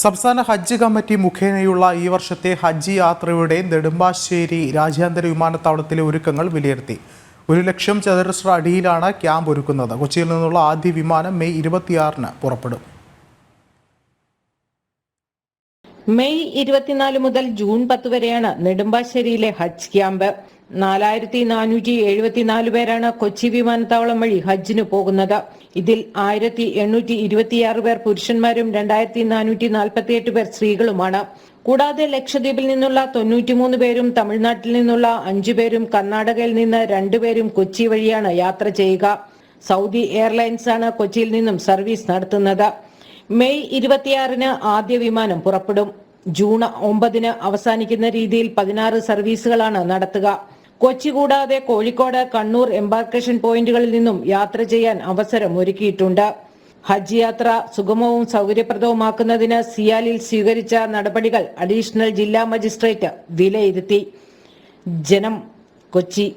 സംസ്ഥാന ഹജ്ജ് കമ്മിറ്റി മുഖേനയുള്ള ഈ വർഷത്തെ ഹജ്ജ് യാത്രയുടെ നെടുമ്പാശ്ശേരി രാജ്യാന്തര വിമാനത്താവളത്തിലെ ഒരുക്കങ്ങൾ വിലയിരുത്തി. 1,00,000 ചതുരശ്ര അടിയിലാണ് ക്യാമ്പ് ഒരുക്കുന്നത്. കൊച്ചിയിൽ നിന്നുള്ള ആദ്യ വിമാനം മെയ് 26-ന് പുറപ്പെടും. മെയ് 24 മുതൽ ജൂൺ 10 വരെയാണ് നെടുമ്പാശ്ശേരിയിലെ ഹജ്ജ് ക്യാമ്പ്. 4,474 പേരാണ് കൊച്ചി വിമാനത്താവളം വഴി ഹജ്ജിന് പോകുന്നത്. ഇതിൽ 1,826 പേർ പുരുഷന്മാരും 2,448 പേർ സ്ത്രീകളുമാണ്. കൂടാതെ ലക്ഷദ്വീപിൽ നിന്നുള്ള 93 പേരും തമിഴ്നാട്ടിൽ നിന്നുള്ള 5 പേരും കർണാടകയിൽ നിന്ന് 2 പേരും കൊച്ചി വഴിയാണ് യാത്ര ചെയ്യുക. സൗദി എയർലൈൻസ് ആണ് കൊച്ചിയിൽ നിന്നും സർവീസ് നടത്തുന്നത്. മെയ് 26-ന് ആദ്യ വിമാനം പുറപ്പെടും. ജൂൺ 9-ന് അവസാനിക്കുന്ന രീതിയിൽ 16 സർവീസുകളാണ് നടത്തുക. കൊച്ചി കൂടാതെ കോഴിക്കോട്, കണ്ണൂർ എംബാർക്കേഷൻ പോയിന്റുകളിൽ നിന്നും യാത്ര ചെയ്യാൻ അവസരം ഒരുക്കിയിട്ടുണ്ട്. ഹജ്ജ് യാത്ര സുഗമവും സൗകര്യപ്രദവുമാക്കുന്നതിന് സിയാലിൽ സ്വീകരിച്ച നടപടികൾ അഡീഷണൽ ജില്ലാ മജിസ്ട്രേറ്റ് വിലയിരുത്തി. ജനം, കൊച്ചി.